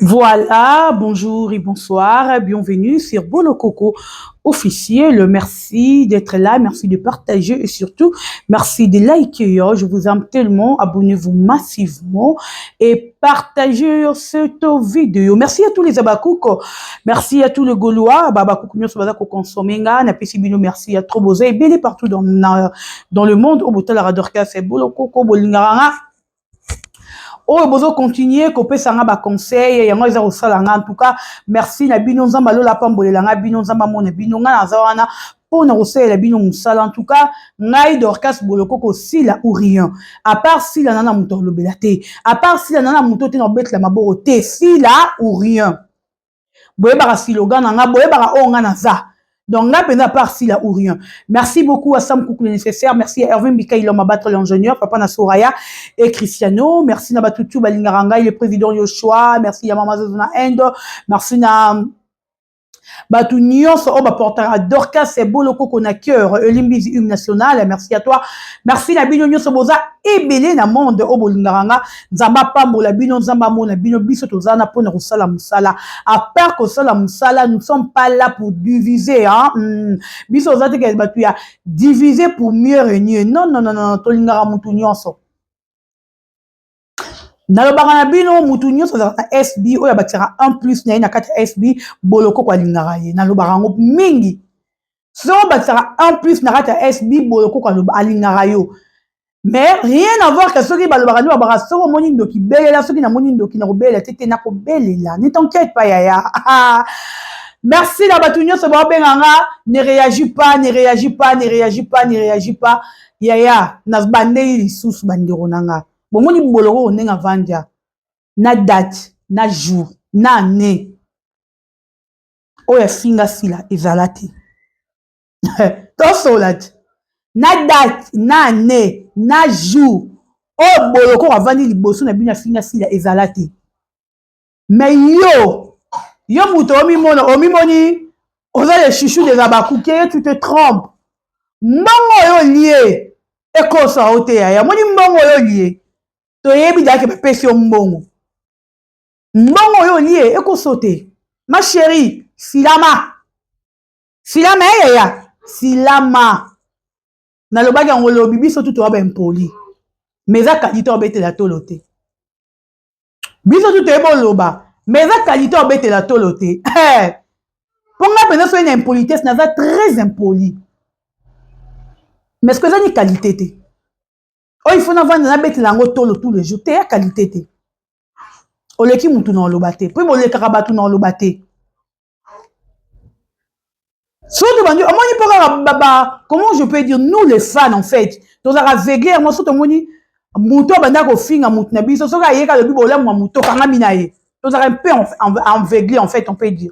Voilà, bonjour et bonsoir, bienvenue sur Bolo Coco officiel. Merci d'être là, merci de partager et surtout merci de liker. Je vous aime tellement, abonnez-vous massivement et partagez cette vidéo. Merci à tous les Abakouk, merci à tous les Gaulois, Abakouk nous sommes consommer na pesibino, merci à Troboza et bien partout dans le monde au bout de la radorka c'est Bolo Coco Bolingara. Oh, bozo continuer kope sanga ba conseil yango eza osala nga en tout cas merci na bino nzamba lola pambolela nga bino nzamba mona bino nga na zawana pona kosala bino musala en tout cas ngai Dorcas Boloko ko sila ou rien à part sila nana muto lobela te à part sila nana muto te na betla maboro te sila ou rien boye bara slogan nga boye bara onga na za. Donc là, à part si là ou rien. Merci beaucoup à Sam Koukou le nécessaire. Merci à Hervé Mikaïlo Mabattre l'ingénieur, Papa Nasouraya et Cristiano. Merci à Batutu Balingaranga, le président Yoshua. Merci à Mama Zazona Endo. Merci à Batu Nyos, oh, portera Dorcas, c'est beau le coco na cœur, Limbizi Hymne National, merci à toi. Merci à Bino Nyos Boza, et belé na monde, oh, Bolingaranga, Zamba Pambo, la Bino Zamba Mona, Bino Biso Tozana, Pona Rosala Moussala. À part que Sala Moussala, nous ne sommes pas là pour diviser, hein. Biso Zate Gazbatuya, diviser pour mieux régner. Non, non, non, non, Tolingara Moutou Nyos. Nalobaka na bino mutu nyonso za SB oya batira 1+ na kati SB boloko kwa lingara ye nalobaka ngo mingi so batira 1+ na kati SB boloko kwa lingara yo mais rien à voir que soki balobaka ni babaka soko moni ndoki belela soki na moni ndoki na kobela tete na kobelela ne t'inquiète pas yaya. Merci la batu nyonso ba benganga ne réagis pas ne réagis pas ne réagis pas ne réagis pas yaya na bandeli sous bandiro nanga. Bon, moni boloko on nga vandia na date na jour na année oya finga sila ezalati to solat na date na année na jour o boloko avandi liboso na bina finga sila ezalati mais yo muto omimoni oza le chouchou des Abakoukés, tu te trompes mbongo yo lié ekosa ote ya moni mbongo yo lié toyebi dake bapesi yo mbongo oyo lié ekosote ma chérie silama yaya silama nalobaki yango lobi biso tu toya baimpoli mais eza kalite obetela tolo te biso tu toyebi oloba mais eza kalite obetela tolo te mpo nga mpenza soki na impolitesse naza très impoli mais ce que eza ni kalite te oyo ifo navanda nabetela yango tolo tous les jours te ya kalite te oleki mutu na oloba te mpo bolekaka bato na oloba te soki bandi omoni mpo kaka comment je peux dire nous les fans en fait tozalaka aveugle yango soki tomoni mutu abanda kofinga mutu na biso soki ayeka alobi bolamu ya mutu okangami na ye tozalaka un peu aveugle en fait on peut dire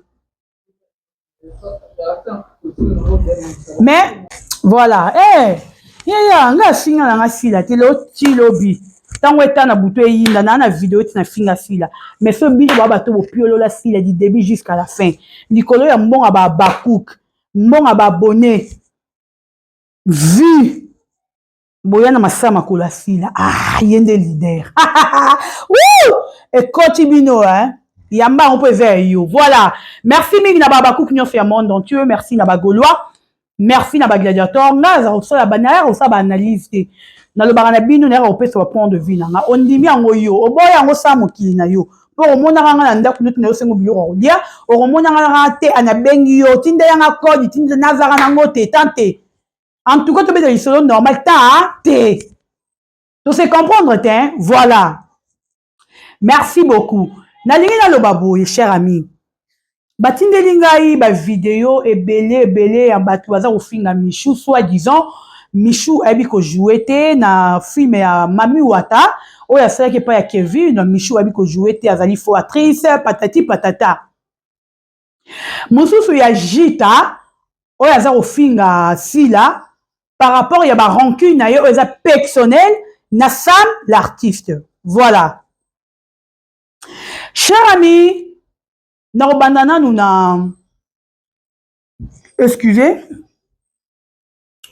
mais voilà yaya nga afinga nanga sila te loti lobi tango etana butu eyinda na vidéo eti na finga sila mais so bino ba bato bopiolola sila du début jusqu'à la fin likolo ya mbongo ba Abakouk mbongo ba abonné vu boya na masama kola sila yende leader et continue hein yamba on peut vers yo voilà merci mingi na ba Abakouk nyonso ya monde entier merci na ba Gaulois merci na ba gladiateur ngaza osala banaya osala ba analyse te nalobaka na bino na opesa ba point de vue nanga ondimi yango yo oboya yango sa mokili na yo po omonaka nga na ndako nutu na yo sengo biloko kolia okomonaka nga te anabengi yo tinde yanga kodi tinde nazaka nango te tante en tout cas tobeta lisolo normal ta te to se comprendre te hein? Voilà merci beaucoup nalingi naloba boye cher ami batindeli ngai ba vidéo ebele ya bato baza kofinga Michou soi-disant Michou ayebi kojouer te na film ya Mami Wata oyo asalaki epai ya Kevin Michou ayebi kojouer te azali faux actrice patati patata mosusu ya Jita oyo aza kofinga sila par rapport ya ba rancune na ye oyo eza personnel na Sam l'artiste voilà cher ami nakobanda nanu na excusez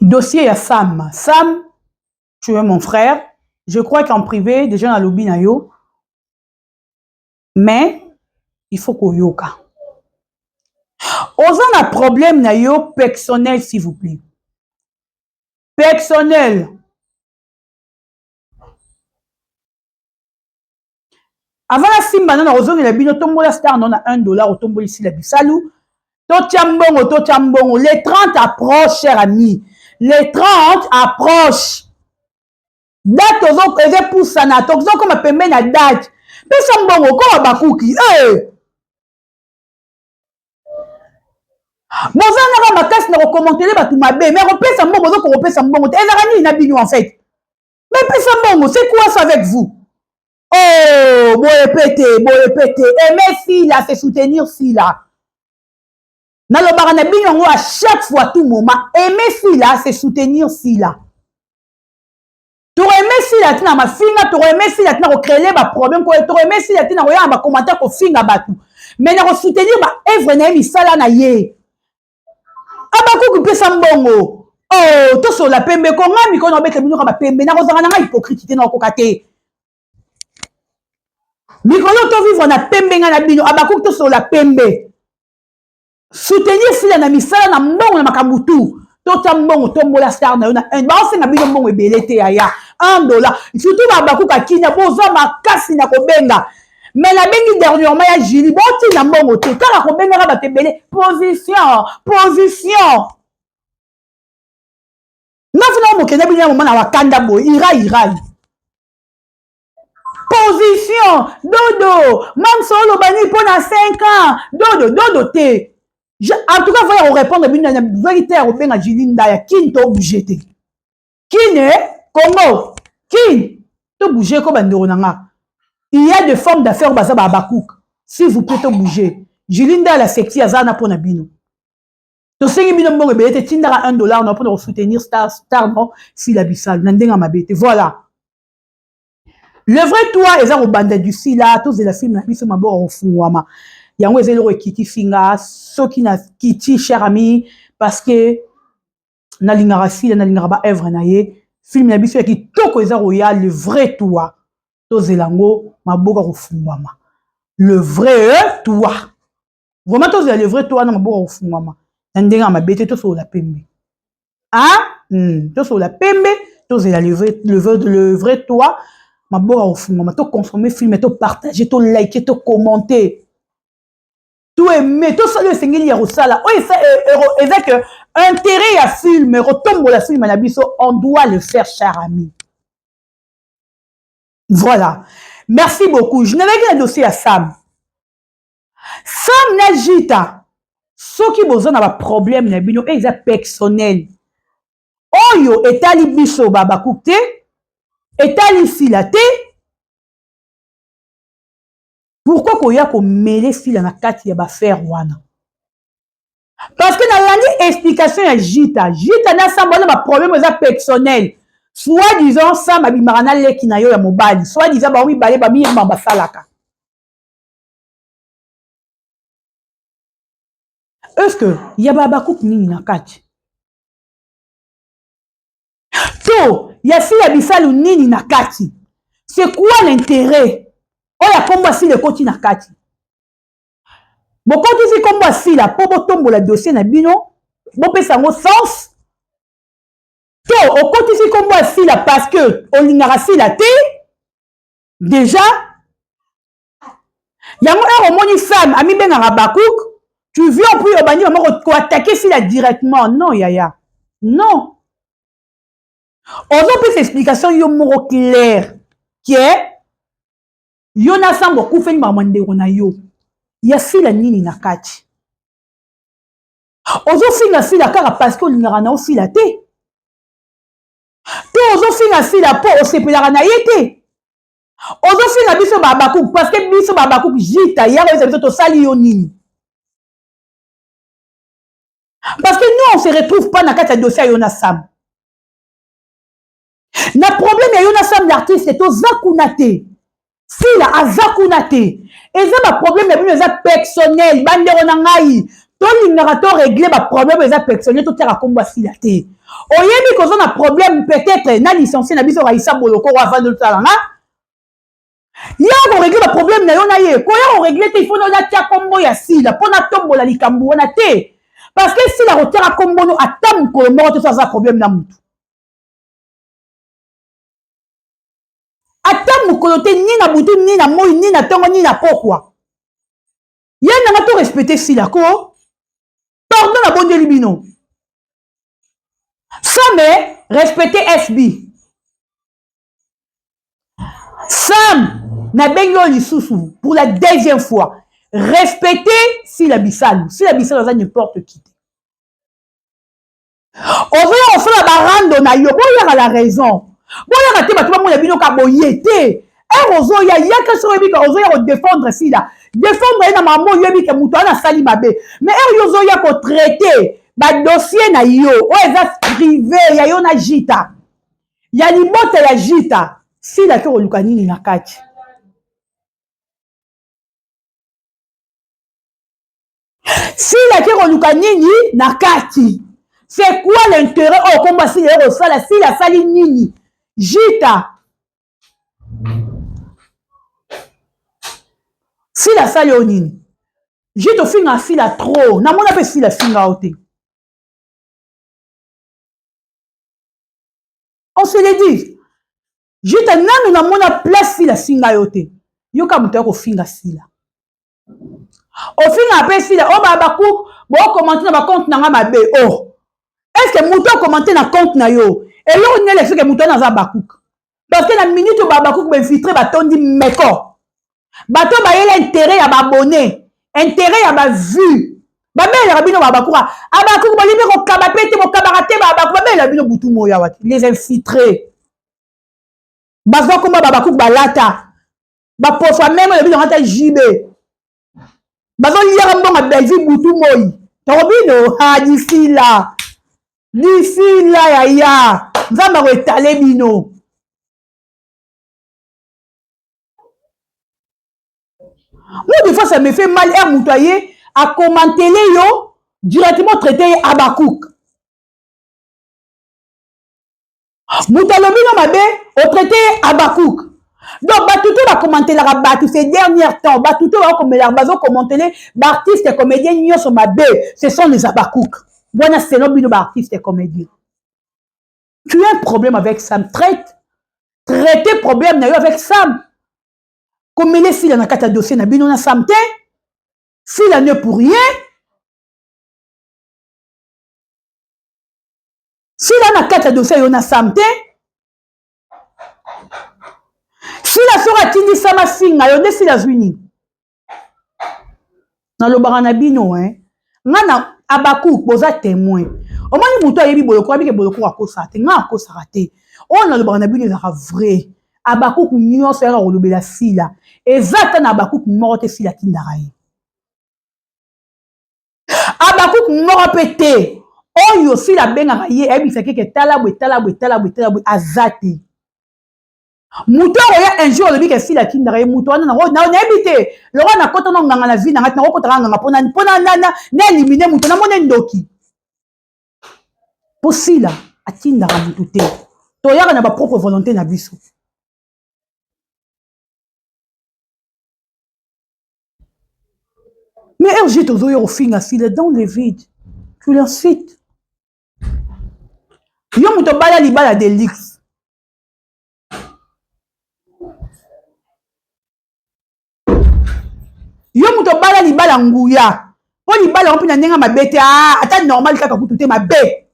dossier ya Sam. Sam, tu es mon frère. Je crois qu'en privé, déjà dans le lobby na yo. Mais, il faut qu'on yoka. Osons un problème na yo personnel, s'il vous plaît. Personnel. Avant la simba, on a osé la bino tombo la star, on a $1 au tombo ici la bisalou. Totiambongo. Les 30 approchent, cher ami. Les 30 approchent. Date aux autres, et pour ça, na toxo comme appelle la date. Mais ça mbongo, comme bakuki. Bozana ma casse na recommander ba tout ma bé, mais repère mbongo, donc repère mbongo. Et la rani na bino en fait. Mais pesa mbongo, c'est quoi ça avec vous? Oh, bon répéter. Aimer si là, c'est soutenir si là. Dans le baranabino, à chaque fois, tout moment, aimer si là, c'est soutenir si là. Tu aurais aimé si là, tu n'as ma fille, tu aurais aimé si là, tu n'as créé un problème, tu aurais aimé si là, tu n'as rien à commenter pour finir batou. Mais tu soutenir, œuvre n'a mis ça là, na ye. Abakou qui peut s'embongo. Oh, tout sur la pembe, quand on a mis qu'on a mis le mineur à pembe, n'a pas hypocrite, n'a pas côté. Mikolo to vivre na pembe nga na bino abakou to sur la pembe. Soutenir si la na misala na mbongo na makamutu. To ta mbongo to mbola star na yo na un. Ba on na bino mbongo ebelete aya. $1. Surtout ba abakou ka kinya boza makasi na kobenga. Mais la bengi dernièrement ya Julie bon ti na mbongo te. Kaka kobenga ba tebele position. Nafuna mo kenya bino mo na wakanda bo ira. Position, dodo, même solo bani pendant 5 ans, dodo te. En tout cas, voyez, on répond à une vérité au ben à Jilinda, qui t'a bougé te. Qui n'est, Congo, qui t'a bougé comme un doronanga. Il y a des formes d'affaires basées à Bakouk. S'il vous plaît, t'a bougé. Jilinda, la sexy, azana pour nabino. Tu sais que bino mbongo belete, tindara $1, non, pour soutenir star, non, si la bissale, n'endenga ma bête. Voilà. Le vrai toi, ils ont bandé du si là, tous les films, ils sont mabord au fouama. Il y a un zélo kiki finga, ceux qui n'a kiti, cher ami, parce que na lingara si, na lingara ba evre na ye, film na biso qui toko ils ont royal, le vrai toi, tous les lango, mabord au fouama. Le vrai toi. Vraiment, tous le vrai toi, na mabord au fouama. N'endenga ma bête, tous sur la pembe. Hein? Tous sur la pembe, tous le vrai toi. Ma boa au fond, ma to consommer film, to partager, to liker, to commenter, to aimer, to saluer sengeli ya rosala. Oui, ça est que intérêt à film, retombe la film à biso, on doit le faire, cher ami. Voilà. Merci beaucoup. Je n'avais qu'un dossier à Sam. Sam Najita, ceux qui besoin d'avoir problème, n'abino, exact personnel. Oyo etali biso baba koukte. Etali filate. Pourquoi koya ko mêler fila na kati ya ba faire wana? Parce que dans l'année explication ya Jita na sambona ba problème za personnel. Soit disant ça ma bimarana leki na yo ya mobali, soit disant ba oui balé ba mi mamba salaka. Est-ce que ya baba kouk nini na kati? To ya fila bisalu nini na kati? C'est quoi l'intérêt? Oh, ya komba si le koti na kati. Boko si komba si la po botombo la dossier na bino, bo pesa ngo sens. To o koti si komba si la parce que on lingara si la te. Déjà yango a moni femme ami ben Bakouk, tu viens pour yo bani ko attaquer si la directement. Non yaya. Non. On a plus explication yo moro clair qui est yo na sambo kufeni mamandero na yo. Ya fila nini na kati. Ozo finga fila kaka parce que olingara na ofila te. To ozo finga fila po osepelaka na ye te. Ozo finga biso Bakouk parce que biso Bakouk Jita yaro biso to sali yo nini. Parce que nous on se retrouve pas na kati ya dossier yo na Sam. Na problème ya yo na Sam l'artiste c'est to zakunate. Fila azakunate. Et ça ba problème ya bino za personnel bandero na ngai. To lingaka to régler ba problème za personnel to tera komba fila te. Oyebi ko na problème peut-être na licencié na biso Raissa Boloko avant de talanga. ya ko régler ba problème na yo na ye ko ya ko régler te il faut na tia kombo ya sila pona tombola likambo wana te parce que sila ko tia kombo no atam ko mo to ça problème na mutu atam ko te ni na butu ni na moi ni na tongo ni na pokwa ye na to respecter sila ko pardon na bonde libino ça mais respecter SB Sam na bengo lisusu pour la deuxième fois respecter si la bisalu ça n'importe qui ozoya osala barando na yo boyaka la raison boyaka te bato bamona bino ka boye te ere ozoya yaka so oyebika ozoya kodéfendre sila défendre ye na mamo oyebike moto wana asali mabe mais ere yo ozoya kotraite badossier na yo oyo eza privé ya yo na jita ya libota ya jita sila ke koluka nini na kati sila ke koluka nini na kati c'est quoi l'intérêt oh komba sila ero sala sila sali nini jita sila sali o nini jita ofinga sila trop namona mpe sila finga o te on se le dit jita nanu namona place sila singa yo te yoka moto ya kofinga sila ofinga mpe sila o babaku bokomante na bacompte na nga mabe oh est-ce que moto okomante na compte na yo eloko nini elexeke moto wana aza bakuka parce que na minute oyo babakuka bainfiltre batondi meko bato bayela intérêt ya babone intérêt ya bavue babelaka bino babakuka abakuka bolimbi kokaba mpe te bokabaka te babakuka babelaka bino butu moya wati les infiltrés bazwa komba babakuka balata bapofa meme oyo bino ngata jibe bazoliaka mbongo belgique butu moi tokobino d'ici là yaya nzambe akoetale bino moi des fois ça me fait mal er moto aye akomantele yo directement traité ye abakouk moto alobi no mabe otraité ye abakouk donc bato to bakomantelaka bato ces derniers temps bato to bakomelaka bazokomantele baartiste comédien nyonso mabe ce sont les abakouk wana selo bino baartiste comédien tu as un problème avec Sam traiter problème na yo avec Sam komele sila na kati ya dossier na bino na Sam te sila ne pour rien sila na kati ya dossier yo na Sam te sila soki atindi Sam asinga yo nde sila azwi nini nalobaka na bino nga na abakouk boza témoin omoni moto ayebi boloko abike boloko akosaka te nga akosaka te oyo nalobaka na bino ezaka vrai abakouk nyonso yaka kolobela sila eza ata na abakouk moko te sila atindaka ye abakouk moko mpe te oyo sila abengaka ye ayebisaki ke talabwe aza te moto okoya un jour olobi ke sila atindaka ye moto wana nayebi te lokwa nakota na nganga na vi na ngati nakokotaka nganga mpona na elimine moto namona ndoki mpo sila atindaka motu te toyaka na bapropre volonté na biso mais RG tozoya kofinga sila dans le vide tu l'incites yo moto bala libala de lix yo moto bala libala nguya mpo libala ngo mpe na ndenge mabe te ata normal kaka kutu te mabe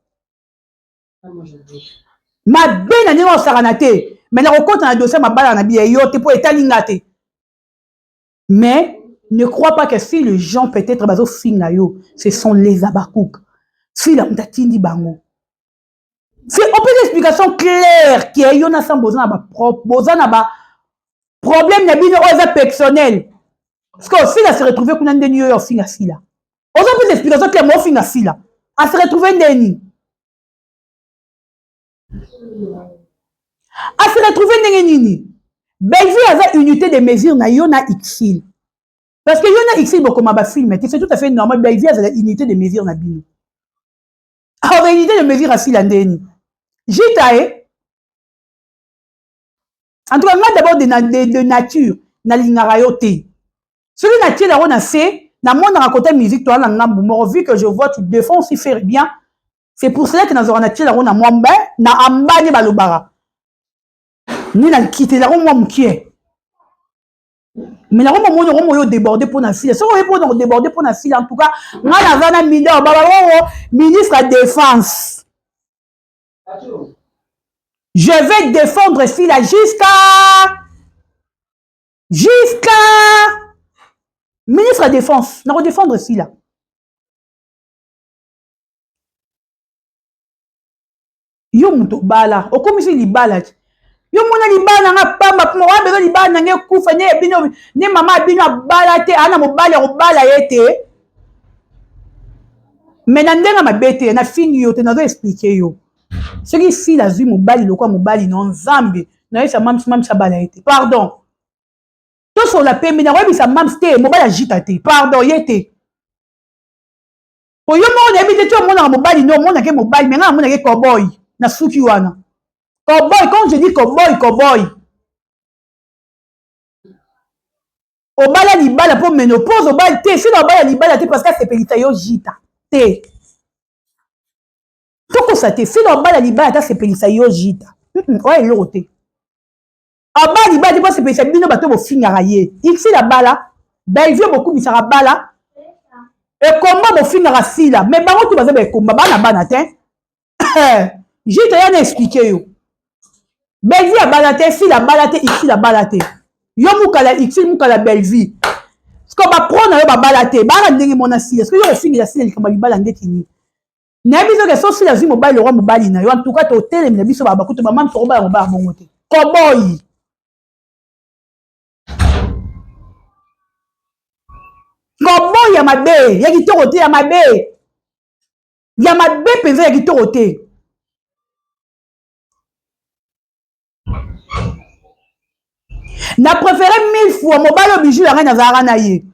na ndenge osakana te mais nakokota na dossier mabala na biya yo te mpo etalinga te mais ne crois pas que si les gens peut-être bazofinga yo ce sont les abakouk si la moto atindi bango c'est on peut une explication claire qui est yo na sans boza na problème na bino oyo eza personnel parce que sila se retrouver kuna ndeni yo ofinga sila oza mpe explication claire mo ofinga sila a se retrouver ndeni a se retrouver ndenge nini belgique aza unité de mesure na yo na xil parce que yo na xil bokoma bafilme te c'est tout à fait normal belgique aza unité de mesure na bino aza unité de mesure asila ndeni jita en tout cas nga d'abord de nature nalingaka yo te. Celui na tié là on a fait, na mon à côté musique toi na ngambu mo vu que je vois tu défends si faire bien. C'est pour cela que na zora na tié là on a mwamba na ambani balobara. Ni na quitter là on moi mkie. Mais là on mo yo déborder pour na fille. Si on est pour déborder pour na fille en tout cas, nga na vana mineur baba ministre de la défense. Je vais défendre Fila jusqu'à ministre de la défense. N'a pas défendre Fila. Yo muto bala. O comme si li bala. Yo mona li bala nga pamba pour moi besoin li bala nga kufa ne bino ne mama bino bala te ana mo bala o bala yete. Mais na ndenga mabete na fini yo te na zo expliquer yo. Ce qui fit la vie mobali le quoi mobali non zambe na yesa mam sa bala yete. Pardon. Tout sur la paix mais na webi sa mam ste mobali agita te. Pardon yete. Po yo mo na ebite to mo na mobali no mo na ke mobali mais na mo na ke cowboy na suki wana. Cowboy quand je dis cowboy. Obala libala pour ménopause obala te si na obala libala te parce que c'est pelita yo jita te. Toko sa te si na obala libala ta c'est pelita yo jita. Ouais l'autre. Obala libala te parce que pelita bino bato bo fingara ye. Ici la bala, ben vieux beaucoup misara bala. Et comment bo fingara sila mais bango tu baza be komba bana bana te. Jita ya na expliquer yo. Belle vie à balater, si la balater, ici la balater. Yo mukala, ici mukala belle vie. Ce qu'on va prendre, on va balater. Bara ndenge mon assis. Est-ce que yo fini la sile, il va balander tini. N'a besoin que si la vie mobile, le roi mobile, na yo. En tout cas, au télé, mais la vie sur babakou, tu maman, tu vas au bar, bon côté. Cowboy. Cowboy, ya mabe. Ya qui te roté, ya mabe. Ya mabe, pesé, ya qui te roté. Na préféré 1000 fois mobile bijou la reine azara na ye.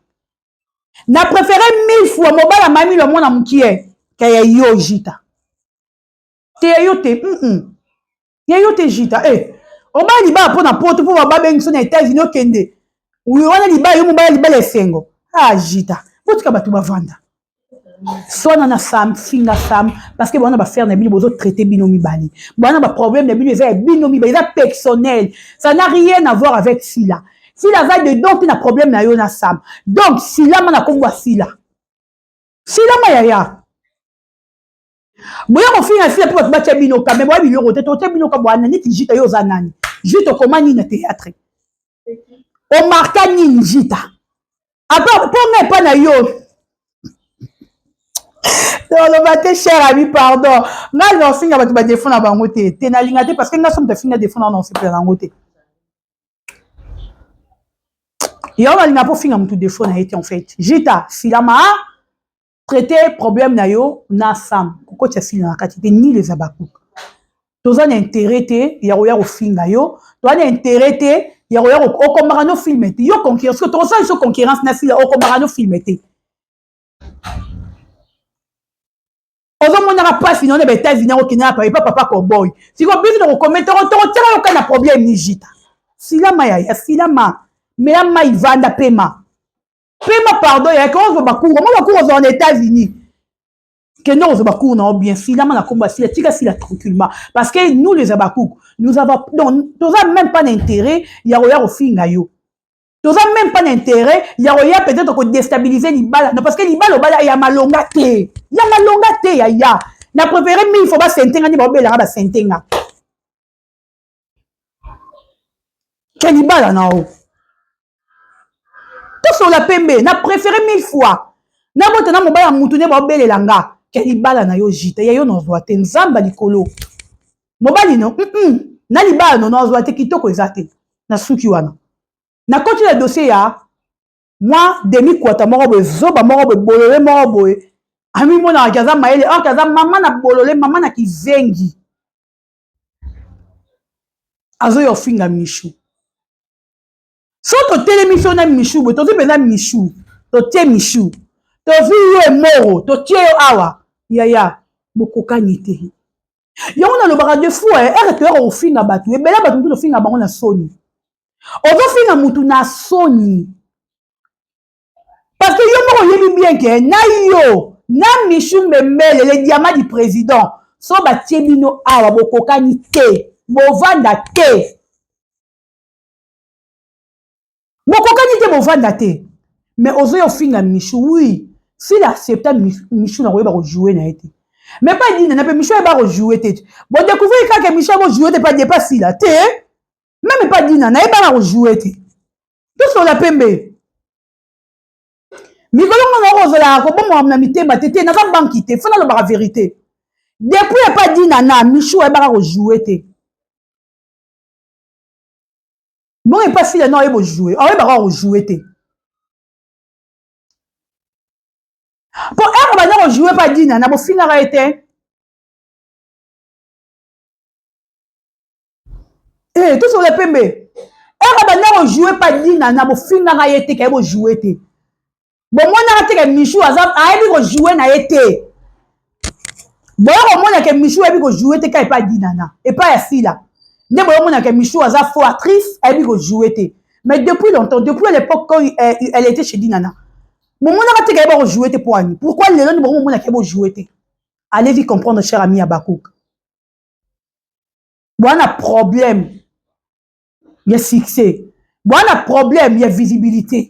Na préféré 1000 fois mobile mami le mona mukie kaya yo jita. Te yo te ya yo te jita oba liba pona poto pour ba bengi so na États-Unis okende. Oui wana liba yo mobile liba le sengo. Ah jita. Botika batu bavanda. Sona na sam finga sam parce que bona ba faire na bino bozo traiter bino mibali. Bona ba problème na bino eza bino mibali, eza personnel. Ça n'a rien à voir avec Sila. Sila va dedans tu na problème na yo na sam. Donc Sila mana komba Sila. Sila mayaya. Boya mo finga Sila pour battre bino ka mais boya bino roté to te bino ka boana niti jita yo za nani. Jita komani na théâtre. O marka ni jita. Attends, pour pas na yo. Non, le matin, cher ami, pardon. Là, non, si tu vas défendre la bangote, tu n'as rien parce que nous sommes de finir défendre non, c'est pas la bangote. Et on a rien pour finir tout défendre été en fait. Jita, si la ma traité problème na yo na sam. Pourquoi tu as fini na quantité ni les abakou. Tu as un intérêt te, il y a au film na yo. Tu as un intérêt te, il y a au comparano film te. Yo concurrence, que tu as une concurrence na fille au comparano film te. Ozomonaka pasi na ba États-Unis au Kenya papa cowboy. Si ko biso ko commenter on tira aucun problème ni jita. Sila maya ya sila ma. Mais la ma ivanda pema. Pema pardon ya ko zo bakour. Mo bakour aux États-Unis. Que non zo bakour non bien sila ma na komba sila tika sila tranquillement parce que nous les abakour nous avons donc nous avons même pas d'intérêt ya roya au finga yo. Nous n'avons même pas d'intérêt. Il y a peut-être que déstabiliser les balles. Parce que les balles, il y a malonga te. Il y a malonga te, il y a. Na préféré, mais il faut pas s'entenir, il faut pas s'entenir. Quel balle là haut. Tout sur la PMB, na préféré 1000 fois. Na motana mobile à moutoune, ba belle langa. Quel balle na yo jita. Ya yo no zoate. Nzamba likolo. Mobile non. Na li balle non zoate kitoko ezate. Na suki wana. Na continue le dossier ya moi demi kwata moko bo zoba moko bo bolole moko bo ami mona kaza maele o kaza mama na bolole mama na kizengi azo yo finga michu so to tele mission na michu bo to zi pena michu to tie michu to vi yo emoro to tie yo awa yaya bokokani te yango na lobaka de fou retour au finga batu ebela batu to finga bango na soni ozofinga mutu na soni parce que yo moko oyebi bien ke na yo na Michou Mbembele le diamant du président so batie bino awa bokokani te bovanda te bovanda te mais ozoyo finga Michou oui s'il accepte Michou na koyeba kojouer na ye te mais pas dit na pe Michou eba kojouer te bon découvrir kaka Michou eba kojouer te pas de pas si la te même pas dit na eba na kojouer te tout sur la pembe mikolo ngana kozala ko bomo na mitema tete na ka banki te fana lo ba vérité depuis pas dit nana Michou eba kojouer te bon et pas si la non eba jouer eba kojouer te pour un bana jouer pas dit nana bo finara été eh tout sur les pembe un bana jouer pas dit nana bo finara été ka bo jouer te bon moi na te que Michou azam a ebi ko jouer na été bon moi na que Michou ebi ko jouer te ka pas dit nana et pas assis là ne bon moi na que Michou azam faux actrice ebi ko jouer te mais depuis longtemps depuis l'époque quand elle était chez Dinana bon moi na te que ebi ko jouer te pour ani pourquoi les gens bon moi na que bo jouer te allez-y comprendre cher ami Abakouk bon on a problème il y a succès bon on a problème il y a visibilité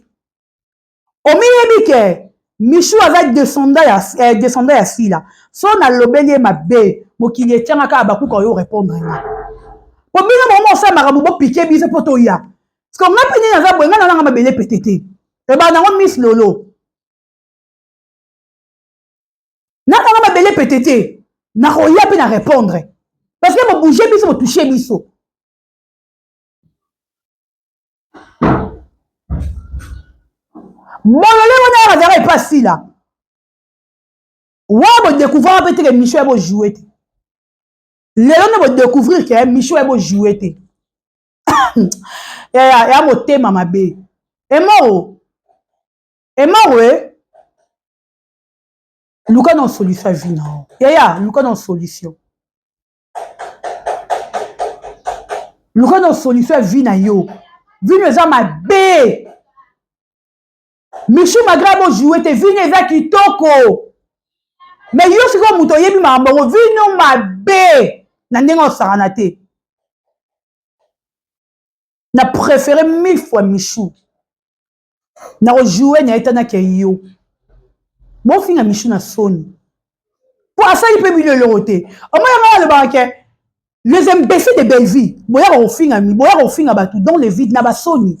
omiyebi ke Michou aza descendant ya fila so na lobeli ma be mokili etianga ka Abakouk oyo répondre na po bino mo sa marabu bo piquer biso poto ya parce que nga peni na za bwenga na nga mabele petete e ba nango Miss Lolo na nga mabele petete na koya pe na répondre parce que mo bouger biso mo toucher biso molole wana azala epasi la wa bo découvrir peut-être que Michou ebo jouer te lelo ne bo découvrir que Michou ebo jouer te ya motema mabe emoro luka na solution vie na ya luka na solution vie na yo vie no eza mabe Michou malgré bo jouer te vie eza kitoko mais yo siko muto yebi makambo vie no mabe na ndenge osangana te na préféré 1000 fois Michou na rejouer na etana ke yo bon finga Michou na soni pour asali pe bino loroté au moins le banque les imbéciles de Belleville boya ko finga batu dans le vide na ba soni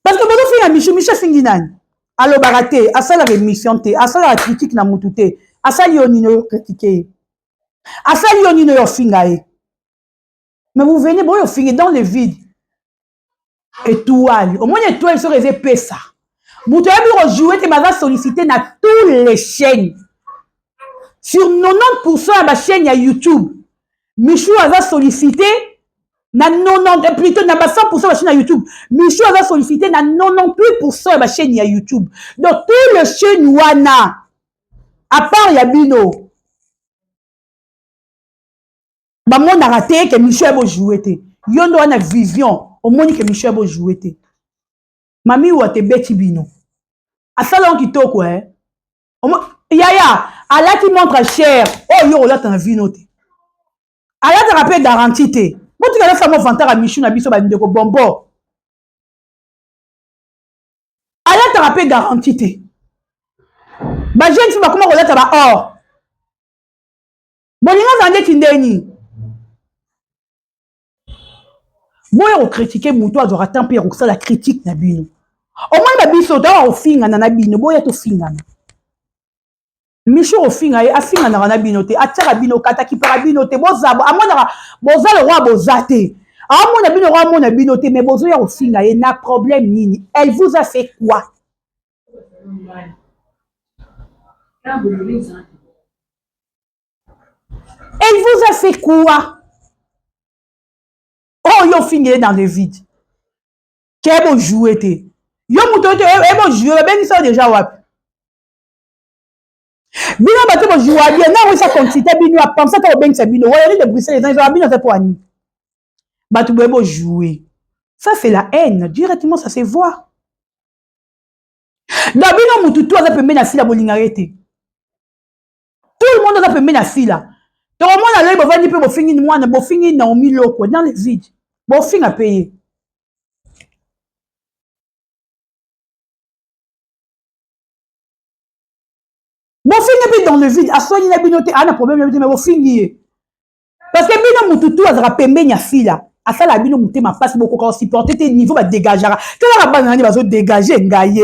parce que bozo finga Michou fingi nani allo baraté asala rémission te asala critique na mutu te asali yo nino critiquer asali yo nino yo finga e mais vous venez boyo fingi dans le vide étoile au moins étoile se réserve pesa mutu ya biro jouer te baza solliciter na tous les chaînes sur 90% ya ba chaîne ya YouTube Michou aza sollicité na 90 plutôt na ba 100% ya chaîne ya YouTube Michou aza sollicité na 98% ya ba chaîne ya YouTube donc tout le chaîne wana à part ya bino ba mona raté que Michou ebo jouer te yondo wana vision au moni que Michou ebo jouer te mami wa te beti bino asala on kitoko yaya alaki montre cher oh yo olata na vino te alata rappel garantie te botika la femme vantara Michou na biso ba ndeko bombo alata rappel garantie te ba jeune fille ba comment olata ba or bolinga zande kindeni boya ko critiquer muto azora temper ko sala critique na bino au moins ba biso ta o finga na bino boya to finga Michou ofinga afinga na bino te ataka bino kata ki para bino te bozabo amona bozalo roi bozate amona bino roi amona bino te mais bozo ya ofinga ye na problème nini elle vous a fait quoi elle vous a fait quoi oh yo finga dans le vide qu'elle bon jouer te yo muto te e bon jouer ben ça déjà wapi bino bato bo jouer bien na oui ça consiste bino a penser que ben ça bino ouais de Bruxelles les gens bino c'est pour ani Bato boyebo jouer. Ça, c'est la haine. Directement, ça se voit. Dabino mututu aza pembe na sila bolingare. Tout le monde aza pembe na sila. Donc, moi, on a bovandi pe bofingi mwana, bofingi Naomi Loko dans les vides. Bofingi a payé. Bofingi pe dans le vide. A soigné la binote, a un problème, mais bofingi. Parce que bino mututu aza pembe na sila. A ça la bino muté ma passe beaucoup quand supporter tes niveaux va dégager. Que la banane va se dégager ngaye.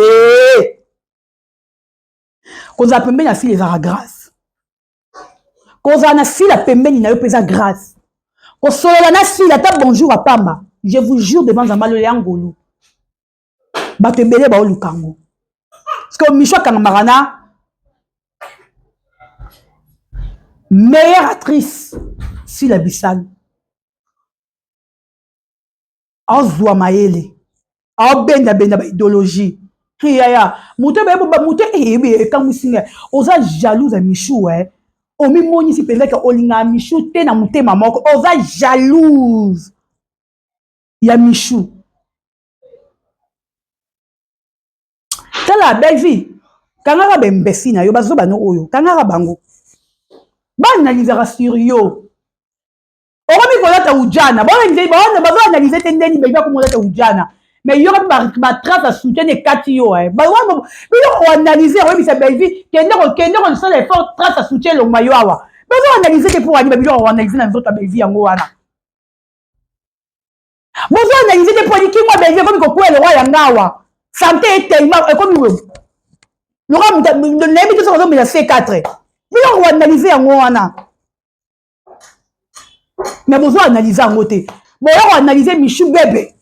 Quand a pembe na sila les a grâce. Quand a na sila pembe ni na yo pesa grâce. Quand solo na sila ta bonjour à pamba. Je vous jure devant Zambalo le angolo. Bato ebele ba olukango. Parce que Michwa Kangamarana meilleure actrice si la Bissal. Azwa maele. A benda ba idéologie. Ya muté ba muté quand musinga oza jalouse à Michou omi moni si peut-être que olinga Michou te na muté mamoko oza jalouse. Ya Michou. Tala belle vie. Kangara bembesi na yo bazo bano oyo. Kangara bango. Ba analysera sur yo. Oromi kolata ujana. Ba analyser tendeni ba ko molata ujana. Mais yo ba trace à soutien de kati yo Ba yo analyser obi sa belle vie. Kende on se les forts trace à soutien lo mayo awa. Ba zo analyser te pour ani ba yo analyser na nzoto belle vie yango wana. Bo zo analyser te pour ani ki mo belle vie comme ko ko le roi yangawa. Santé est tellement comme le roi de l'habitude sur le C4. Vous avez analysé en wana. Mais vous avez analysé en côté. Vous avez analysé Michou Bébé.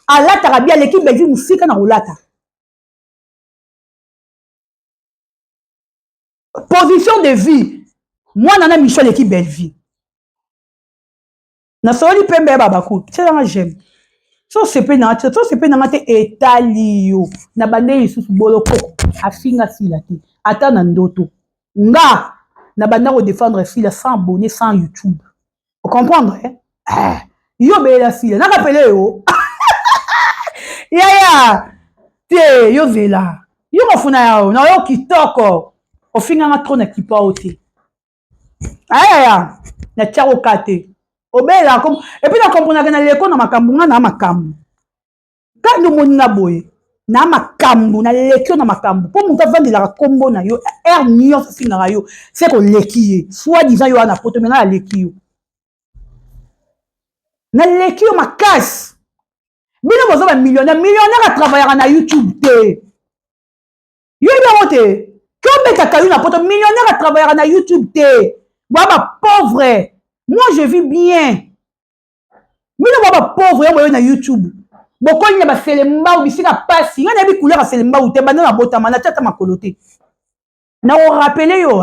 À la Tarabia, l'équipe Belgique nous fait qu'on a roulata. Position de vie. Moi, on a Michou l'équipe Belgique. Na soli pembe babakou. C'est là j'aime. So sepe na te etalio na bande Yesu boloko afinga sila te ata na ndoto nga na banda ko défendre sila sans abonné sans YouTube. Vous comprenez yo bela sila na rappeler yo ya te yo vela yo mafuna yao na yo kitoko ofinga nga trop na kipa ote na tiaro kate obela comme et puis na comprendre na leko na makambu nga na makambu quand nous monina boye na makambu na leki na makambu pour muta vandi la kombo na yo nyo singa yo c'est ko leki soit disant yo na poto mena leki yo na leki yo makas bino bozo ba millionnaire a travailler na YouTube te yo ba te comme ta kayu na poto millionnaire a travailler na YouTube te ba pauvre. Moi, je vis bien. Mais non, pas pauvre, il y a YouTube. Beaucoup de gens fait les mains, ils sont pas si. Il y a des couleurs à faire les mains, ou t'es banane à botamana, t'as ma coloté. Na on rappelle yo,